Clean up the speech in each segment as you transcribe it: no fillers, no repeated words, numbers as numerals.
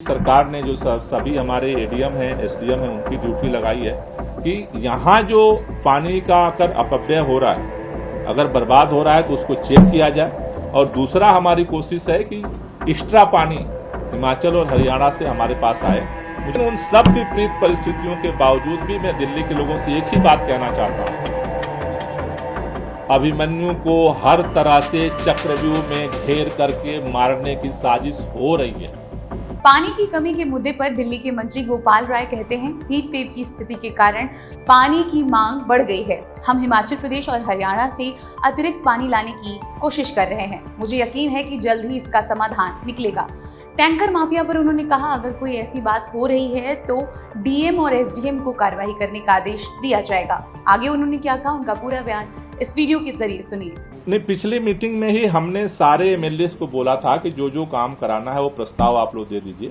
सरकार ने जो सभी हमारे एडीएम हैं, एसडीएम हैं, उनकी ड्यूटी लगाई है कि यहाँ जो पानी का अगर अपव्यय हो रहा है, अगर बर्बाद हो रहा है तो उसको चेक किया जाए। और दूसरा हमारी कोशिश है कि एक्स्ट्रा पानी हिमाचल और हरियाणा से हमारे पास आए। लेकिन उन सब विपरीत परिस्थितियों के बावजूद भी मैं दिल्ली के लोगों से एक ही बात कहना चाहता हूँ, अभिमन्यु को हर तरह से चक्रव्यूह में घेर करके मारने की साजिश हो रही है। पानी की कमी के मुद्दे पर दिल्ली के मंत्री गोपाल राय कहते हैं, हीट वेव की स्थिति के कारण पानी की मांग बढ़ गई है। हम हिमाचल प्रदेश और हरियाणा से अतिरिक्त पानी लाने की कोशिश कर रहे हैं। मुझे यकीन है कि जल्द ही इसका समाधान निकलेगा। टैंकर माफिया पर उन्होंने कहा, अगर कोई ऐसी बात हो रही है तो डीएम और एसडीएम को कार्रवाई करने का आदेश दिया जाएगा। आगे उन्होंने क्या कहा, उनका पूरा बयान इस वीडियो के जरिए सुनिए। नहीं, पिछली मीटिंग में ही हमने सारे एमएलएस को बोला था कि जो जो काम कराना है वो प्रस्ताव आप लोग दे दीजिए।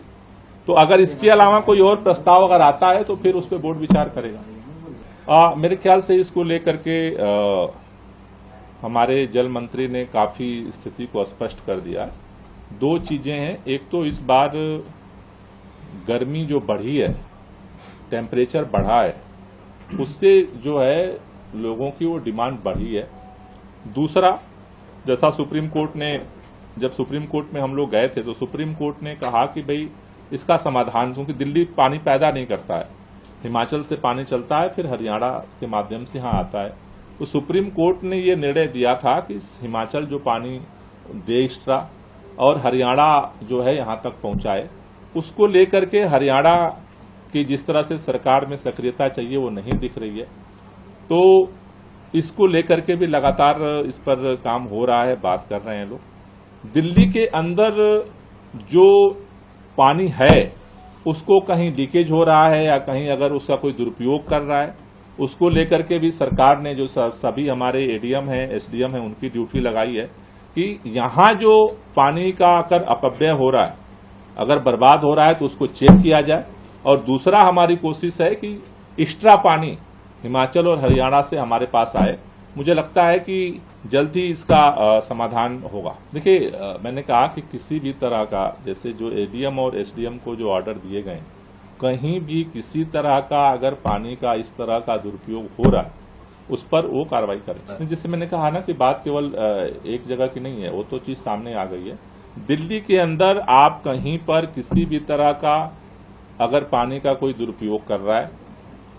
तो अगर इसके अलावा कोई और प्रस्ताव अगर आता है तो फिर उस पर बोर्ड विचार करेगा। मेरे ख्याल से इसको लेकर के हमारे जल मंत्री ने काफी स्थिति को स्पष्ट कर दिया। दो चीजें हैं, एक तो इस बार गर्मी जो बढ़ी है, टेम्परेचर बढ़ा है, उससे जो है लोगों की वो डिमांड बढ़ी है। दूसरा, जैसा सुप्रीम कोर्ट ने, जब सुप्रीम कोर्ट में हम लोग गए थे तो सुप्रीम कोर्ट ने कहा कि भाई इसका समाधान, क्योंकि दिल्ली पानी पैदा नहीं करता है, हिमाचल से पानी चलता है फिर हरियाणा के माध्यम से यहाँ आता है। तो सुप्रीम कोर्ट ने ये निर्णय दिया था कि हिमाचल जो पानी दे एक्स्ट्रा और हरियाणा जो है यहाँ तक पहुंचाए। उसको लेकर के हरियाणा की जिस तरह से सरकार में सक्रियता चाहिए वो नहीं दिख रही है। तो इसको लेकर के भी लगातार इस पर काम हो रहा है, बात कर रहे हैं लोग। दिल्ली के अंदर जो पानी है उसको कहीं लीकेज हो रहा है या कहीं अगर उसका कोई दुरुपयोग कर रहा है, उसको लेकर के भी सरकार ने जो सभी हमारे एडीएम हैं, एसडीएम हैं, उनकी ड्यूटी लगाई है कि यहाँ जो पानी का अगर अपव्यय हो रहा है, अगर बर्बाद हो रहा है तो उसको चेक किया जाए। और दूसरा हमारी कोशिश है कि एक्स्ट्रा पानी हिमाचल और हरियाणा से हमारे पास आए। मुझे लगता है कि जल्द ही इसका समाधान होगा। देखिए, मैंने कहा कि किसी भी तरह का, जैसे जो एडीएम और एसडीएम को जो ऑर्डर दिए गए, कहीं भी किसी तरह का अगर पानी का इस तरह का दुरुपयोग हो रहा है उस पर वो कार्रवाई करें। जिससे मैंने कहा ना कि बात केवल एक जगह की नहीं है, वो तो चीज सामने आ गई है। दिल्ली के अंदर आप कहीं पर किसी भी तरह का अगर पानी का कोई दुरुपयोग कर रहा है,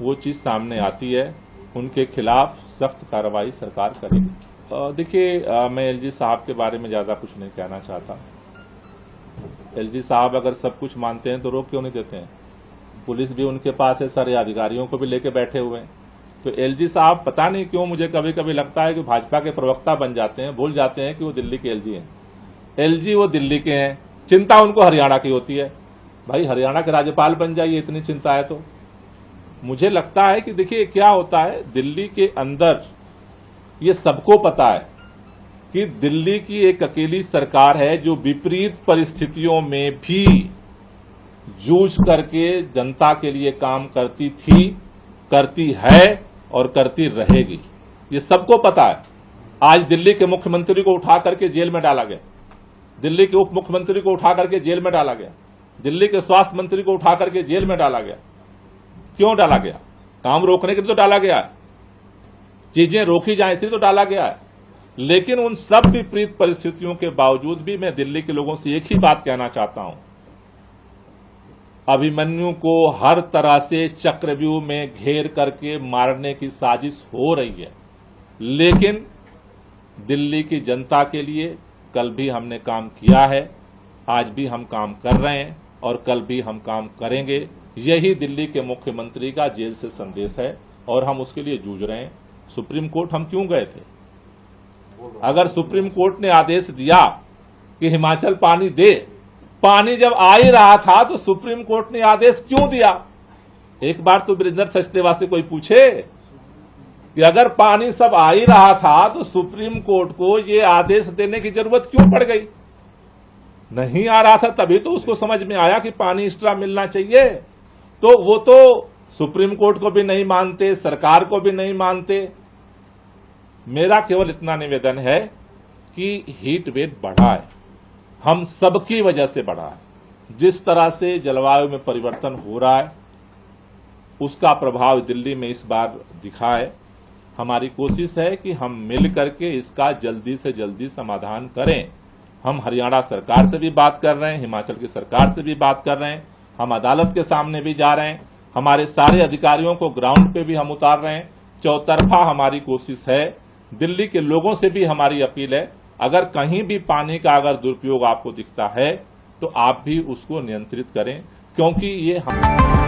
वो चीज सामने आती है, उनके खिलाफ सख्त कार्रवाई सरकार करेगी। देखिए, मैं एलजी साहब के बारे में ज्यादा कुछ नहीं कहना चाहता। एलजी साहब अगर सब कुछ मानते हैं तो रोक क्यों नहीं देते हैं? पुलिस भी उनके पास है, सारे अधिकारियों को भी लेके बैठे हुए हैं। तो एलजी साहब पता नहीं क्यों, मुझे कभी कभी लगता है कि भाजपा के प्रवक्ता बन जाते हैं, भूल जाते हैं कि वो दिल्ली के एलजी हैं। एलजी वो दिल्ली के हैं, चिंता उनको हरियाणा की होती है। भाई, हरियाणा के राज्यपाल बन जाइए, इतनी चिंता है तो। मुझे लगता है कि देखिए क्या होता है, दिल्ली के अंदर ये सबको पता है कि दिल्ली की एक अकेली सरकार है जो विपरीत परिस्थितियों में भी जूझ करके जनता के लिए काम करती थी, करती है और करती रहेगी। ये सबको पता है। आज दिल्ली के मुख्यमंत्री को उठा करके जेल में डाला गया, दिल्ली के उप मुख्यमंत्री को उठा करके जेल में डाला गया, दिल्ली के स्वास्थ्य मंत्री को उठा करके जेल में डाला गया। क्यों डाला गया? काम रोकने के लिए तो डाला गया है, चीजें रोकी जाए इसलिए तो डाला गया है। लेकिन उन सब विपरीत परिस्थितियों के बावजूद भी मैं दिल्ली के लोगों से एक ही बात कहना चाहता हूं, अभिमन्यु को हर तरह से चक्रव्यूह में घेर करके मारने की साजिश हो रही है। लेकिन दिल्ली की जनता के लिए कल भी हमने काम किया है, आज भी हम काम कर रहे हैं और कल भी हम काम करेंगे। यही दिल्ली के मुख्यमंत्री का जेल से संदेश है और हम उसके लिए जूझ रहे हैं। सुप्रीम कोर्ट हम क्यों गए थे? अगर सुप्रीम कोर्ट ने आदेश दिया कि हिमाचल पानी दे, पानी जब आ ही रहा था तो सुप्रीम कोर्ट ने आदेश क्यों दिया? एक बार तो वीरेंद्र सचदेवा से कोई पूछे कि अगर पानी सब आ ही रहा था तो सुप्रीम कोर्ट को ये आदेश देने की जरूरत क्यों पड़ गई? नहीं आ रहा था तभी तो उसको समझ में आया कि पानी एक्स्ट्रा मिलना चाहिए। तो वो तो सुप्रीम कोर्ट को भी नहीं मानते, सरकार को भी नहीं मानते। मेरा केवल इतना निवेदन है कि हीट वेव बढ़ा है, हम सबकी वजह से बढ़ा है। जिस तरह से जलवायु में परिवर्तन हो रहा है उसका प्रभाव दिल्ली में इस बार दिखा है। हमारी कोशिश है कि हम मिल करके इसका जल्दी से जल्दी समाधान करें। हम हरियाणा सरकार से भी बात कर रहे हैं, हिमाचल की सरकार से भी बात कर रहे हैं, हम अदालत के सामने भी जा रहे हैं, हमारे सारे अधिकारियों को ग्राउंड पे भी हम उतार रहे हैं। चौतरफा हमारी कोशिश है। दिल्ली के लोगों से भी हमारी अपील है, अगर कहीं भी पानी का अगर दुरुपयोग आपको दिखता है तो आप भी उसको नियंत्रित करें, क्योंकि ये हम